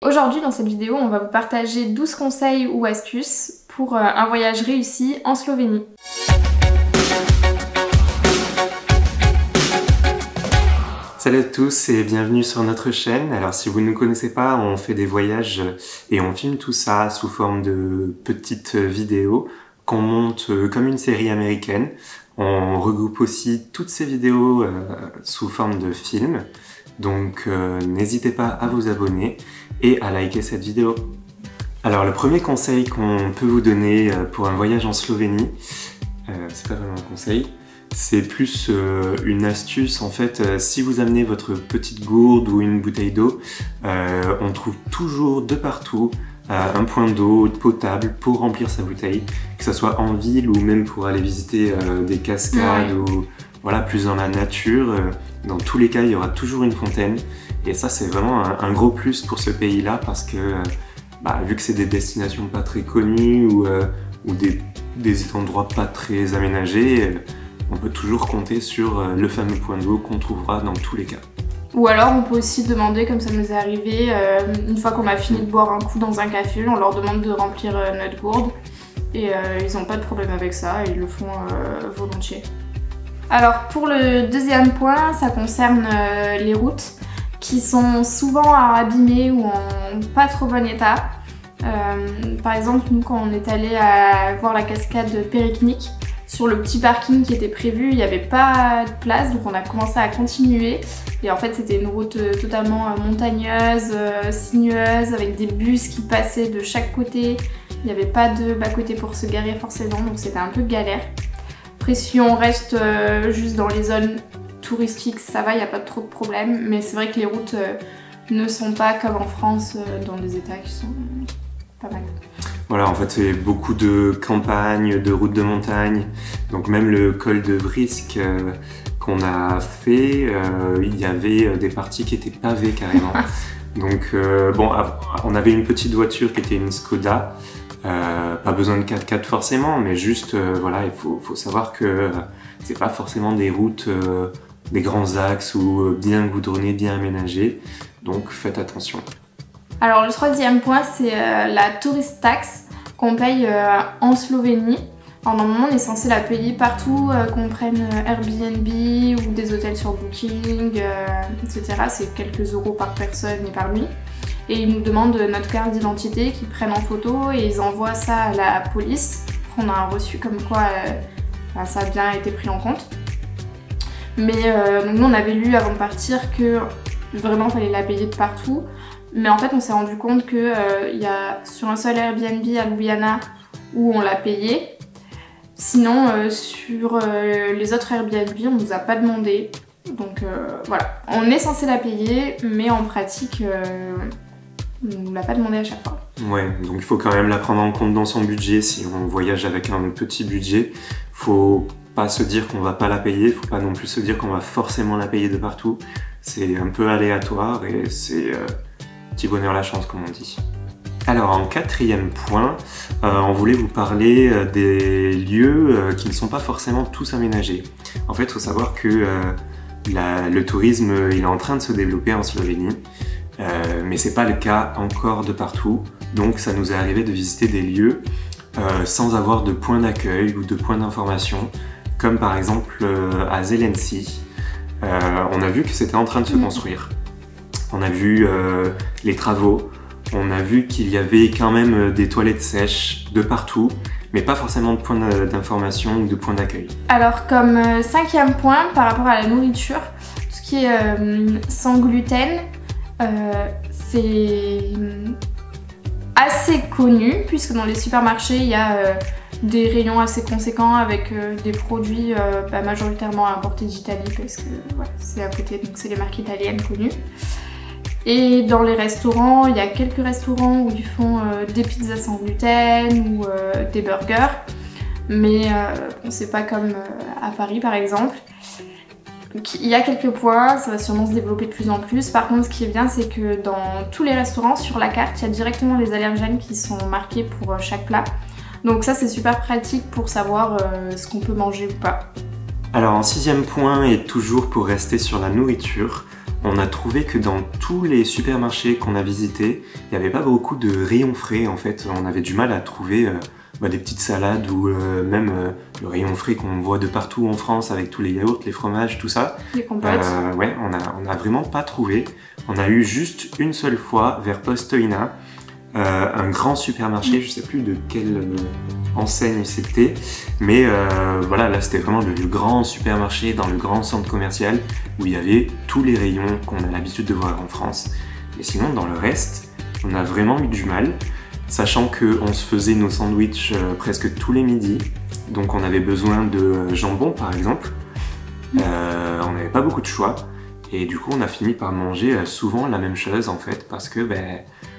Aujourd'hui dans cette vidéo, on va vous partager 12 conseils ou astuces pour un voyage réussi en Slovénie. Salut à tous et bienvenue sur notre chaîne. Alors si vous ne nous connaissez pas, on fait des voyages et on filme tout ça sous forme de petites vidéos qu'on monte comme une série américaine. On regroupe aussi toutes ces vidéos sous forme de films. Donc n'hésitez pas à vous abonner et à liker cette vidéo. Alors le premier conseil qu'on peut vous donner pour un voyage en Slovénie, c'est pas vraiment un conseil, c'est plus une astuce en fait. Si vous amenez votre petite gourde ou une bouteille d'eau, on trouve toujours de partout un point d'eau potable pour remplir sa bouteille, que ce soit en ville ou même pour aller visiter des cascades ou voilà, plus dans la nature. Dans tous les cas, il y aura toujours une fontaine et ça c'est vraiment un gros plus pour ce pays-là parce que vu que c'est des destinations pas très connues ou des endroits pas très aménagés, on peut toujours compter sur le fameux point d'eau qu'on trouvera dans tous les cas. Ou alors on peut aussi demander, comme ça nous est arrivé, une fois qu'on a fini de boire un coup dans un café, on leur demande de remplir notre gourde et ils n'ont pas de problème avec ça, ils le font volontiers. Alors pour le deuxième point, ça concerne les routes qui sont souvent abîmées ou en pas trop bon état. Par exemple, nous quand on est allé voir la cascade Périknik, sur le petit parking qui était prévu, il n'y avait pas de place, donc on a commencé à continuer. Et en fait, c'était une route totalement montagneuse, sinueuse, avec des bus qui passaient de chaque côté. Il n'y avait pas de bas-côté pour se garer forcément, donc c'était un peu galère. Après, si on reste juste dans les zones touristiques, ça va, il n'y a pas trop de problème. Mais c'est vrai que les routes ne sont pas comme en France, dans des états qui sont pas mal. Voilà, en fait, c'est beaucoup de campagnes, de routes de montagne. Donc même le col de Vrisk qu'on a fait, il y avait des parties qui étaient pavées carrément. Donc bon, on avait une petite voiture qui était une Skoda. Pas besoin de 4x4 forcément, mais juste voilà, il faut savoir que c'est pas forcément des routes, des grands axes ou bien goudronnées, bien aménagées. Donc faites attention. Alors le troisième point, c'est la tourist tax qu'on paye en Slovénie. Alors normalement on est censé la payer partout, qu'on prenne Airbnb ou des hôtels sur Booking, etc. C'est quelques euros par personne et par nuit. Et ils nous demandent notre carte d'identité qu'ils prennent en photo et ils envoient ça à la police. On a un reçu comme quoi ça a bien été pris en compte. Mais donc nous on avait lu avant de partir que vraiment il fallait la payer de partout. Mais en fait on s'est rendu compte qu'il y a sur un seul Airbnb à Ljubljana où on l'a payé. Sinon sur les autres Airbnb on nous a pas demandé. Donc voilà, on est censé la payer mais en pratique on ne l'a pas demandé à chaque fois. Ouais, donc il faut quand même la prendre en compte dans son budget. Si on voyage avec un petit budget, faut pas se dire qu'on va pas la payer, faut pas non plus se dire qu'on va forcément la payer de partout. C'est un peu aléatoire et c'est petit bonheur la chance comme on dit. Alors en quatrième point, on voulait vous parler des lieux qui ne sont pas forcément tous aménagés. En fait, il faut savoir que le tourisme il est en train de se développer en Slovénie. Mais c'est pas le cas encore de partout, donc ça nous est arrivé de visiter des lieux sans avoir de point d'accueil ou de point d'information, comme par exemple à Zelenci. On a vu que c'était en train de se construire, on a vu les travaux, on a vu qu'il y avait quand même des toilettes sèches de partout, mais pas forcément de point d'information ou de point d'accueil. Alors comme cinquième point par rapport à la nourriture, tout ce qui est sans gluten, c'est assez connu puisque dans les supermarchés il y a des rayons assez conséquents avec des produits majoritairement importés d'Italie parce que voilà, c'est à côté, donc c'est les marques italiennes connues. Et dans les restaurants, il y a quelques restaurants où ils font des pizzas sans gluten ou des burgers, mais c'est pas comme à Paris par exemple. Il y a quelques points, ça va sûrement se développer de plus en plus. Par contre, ce qui est bien, c'est que dans tous les restaurants, sur la carte, il y a directement les allergènes qui sont marqués pour chaque plat. Donc ça, c'est super pratique pour savoir ce qu'on peut manger ou pas. Alors, en sixième point, et toujours pour rester sur la nourriture, on a trouvé que dans tous les supermarchés qu'on a visités, il n'y avait pas beaucoup de rayons frais en fait. On avait du mal à trouver des petites salades ou même le rayon frais qu'on voit de partout en France avec tous les yaourts, les fromages, tout ça. Les compotes. Ouais, on a vraiment pas trouvé. On a eu juste une seule fois vers Postoina, un grand supermarché, je sais plus de quelle enseigne c'était, mais voilà, là c'était vraiment le grand supermarché dans le grand centre commercial où il y avait tous les rayons qu'on a l'habitude de voir en France. Et sinon, dans le reste, on a vraiment eu du mal, sachant qu'on se faisait nos sandwichs presque tous les midis, donc on avait besoin de jambon par exemple. On n'avait pas beaucoup de choix, et du coup on a fini par manger souvent la même chose en fait, parce que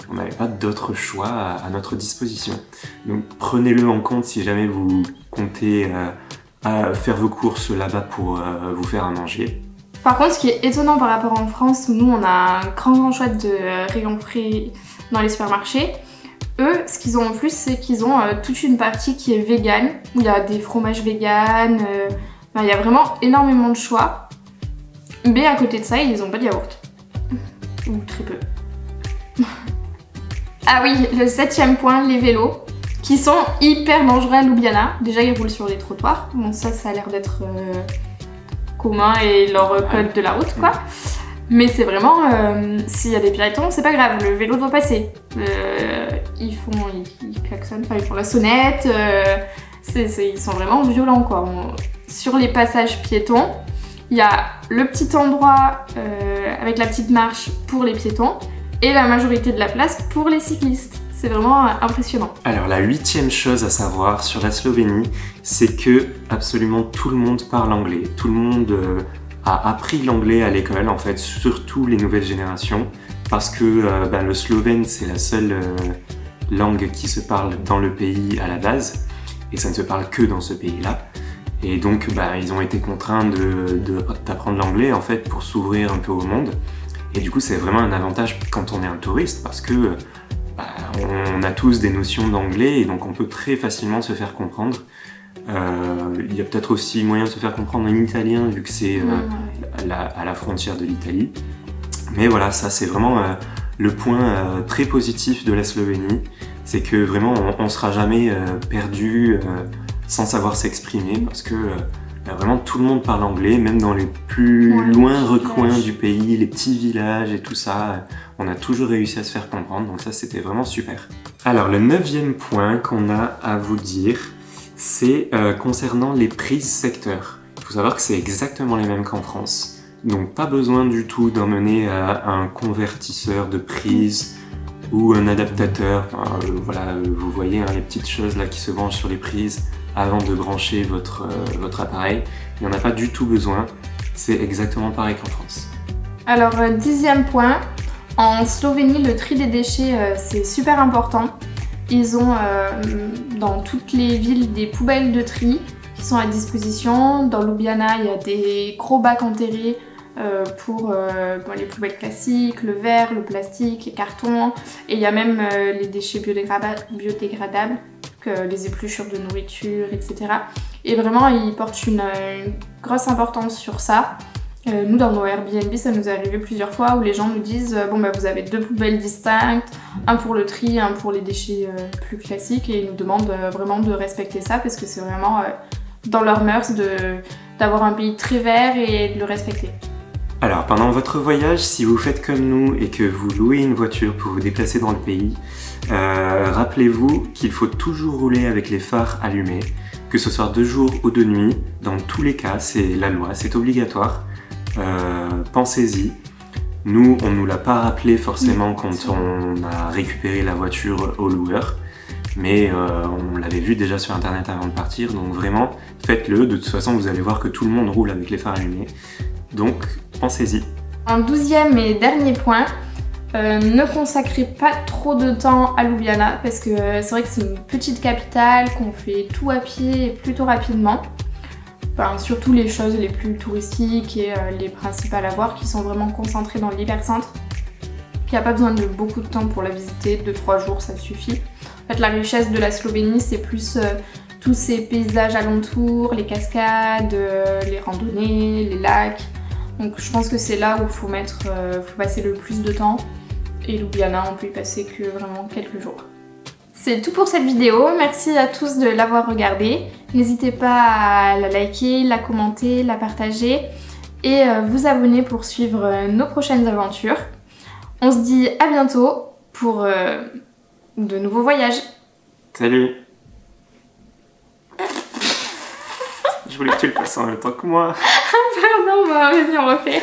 on n'avait pas d'autre choix à notre disposition. Donc prenez-le en compte si jamais vous comptez faire vos courses là-bas pour vous faire à manger. Par contre, ce qui est étonnant par rapport en France, où nous on a un grand choix de rayons frais dans les supermarchés, eux, ce qu'ils ont en plus, c'est qu'ils ont toute une partie qui est végane, où il y a des fromages véganes, il y a vraiment énormément de choix. Mais à côté de ça, ils n'ont pas de yaourt. Ou très peu. Ah oui, le 7e point, les vélos, qui sont hyper dangereux à Ljubljana. Déjà, ils roulent sur les trottoirs. Bon, ça a l'air d'être commun et leur code de la route, quoi. Mais c'est vraiment, s'il y a des piétons, c'est pas grave, le vélo doit passer. Ils klaxonnent, enfin ils font la sonnette, ils sont vraiment violents, quoi. Sur les passages piétons, il y a le petit endroit avec la petite marche pour les piétons et la majorité de la place pour les cyclistes. C'est vraiment impressionnant. Alors la 8e chose à savoir sur la Slovénie, c'est que absolument tout le monde parle anglais. Tout le monde a appris l'anglais à l'école, en fait, surtout les nouvelles générations, parce que le slovène c'est la seule langue qui se parle dans le pays à la base, et ça ne se parle que dans ce pays-là. Et donc ils ont été contraints d'apprendre l'anglais en fait pour s'ouvrir un peu au monde. Et du coup c'est vraiment un avantage quand on est un touriste, parce que on a tous des notions d'anglais et donc on peut très facilement se faire comprendre. Il y a peut-être aussi moyen de se faire comprendre en italien vu que c'est à la frontière de l'Italie. Mais voilà, ça c'est vraiment le point très positif de la Slovénie, c'est que vraiment on sera jamais perdu sans savoir s'exprimer, parce que vraiment tout le monde parle anglais, même dans les plus loin recoins du pays, les petits villages et tout ça, on a toujours réussi à se faire comprendre, donc ça c'était vraiment super. Alors le 9e point qu'on a à vous dire, c'est concernant les prises secteurs. Il faut savoir que c'est exactement les mêmes qu'en France, donc pas besoin du tout d'emmener un convertisseur de prise ou un adaptateur. Voilà, vous voyez les petites choses là qui se branchent sur les prises avant de brancher votre appareil. Il n'y en a pas du tout besoin, c'est exactement pareil qu'en France. Alors 10e point, en Slovénie le tri des déchets c'est super important. Ils ont dans toutes les villes des poubelles de tri qui sont à disposition. Dans Ljubljana il y a des gros bacs enterrés pour les poubelles classiques, le verre, le plastique, les cartons, et il y a même les déchets biodégradables, les épluchures de nourriture, etc. Et vraiment ils portent une grosse importance sur ça. Nous dans nos Airbnb ça nous est arrivé plusieurs fois où les gens nous disent vous avez 2 poubelles distinctes, un pour le tri, un pour les déchets plus classiques, et ils nous demandent vraiment de respecter ça parce que c'est vraiment dans leurs mœurs d'avoir un pays très vert et de le respecter. Alors pendant votre voyage, si vous faites comme nous et que vous louez une voiture pour vous déplacer dans le pays, rappelez-vous qu'il faut toujours rouler avec les phares allumés, que ce soit de jour ou de nuit. Dans tous les cas, c'est la loi, c'est obligatoire. Pensez-y. Nous, on ne nous l'a pas rappelé forcément quand on a récupéré la voiture au loueur, mais on l'avait vu déjà sur internet avant de partir, donc vraiment faites-le. De toute façon, vous allez voir que tout le monde roule avec les phares allumés, donc pensez-y. Un 12e et dernier point, ne consacrez pas trop de temps à Ljubljana, parce que c'est vrai que c'est une petite capitale, qu'on fait tout à pied et plutôt rapidement. Surtout les choses les plus touristiques et les principales à voir qui sont vraiment concentrées dans l'hypercentre. Il n'y a pas besoin de beaucoup de temps pour la visiter, 2-3 jours ça suffit. En fait la richesse de la Slovénie c'est plus tous ces paysages alentours, les cascades, les randonnées, les lacs. Donc je pense que c'est là où il faut passer le plus de temps. Et Ljubljana, on peut y passer que vraiment quelques jours. C'est tout pour cette vidéo, merci à tous de l'avoir regardée. N'hésitez pas à la liker, la commenter, la partager et vous abonner pour suivre nos prochaines aventures. On se dit à bientôt pour de nouveaux voyages. Salut. Je voulais que tu le fasses en même temps que moi. Pardon, vas-y on refait.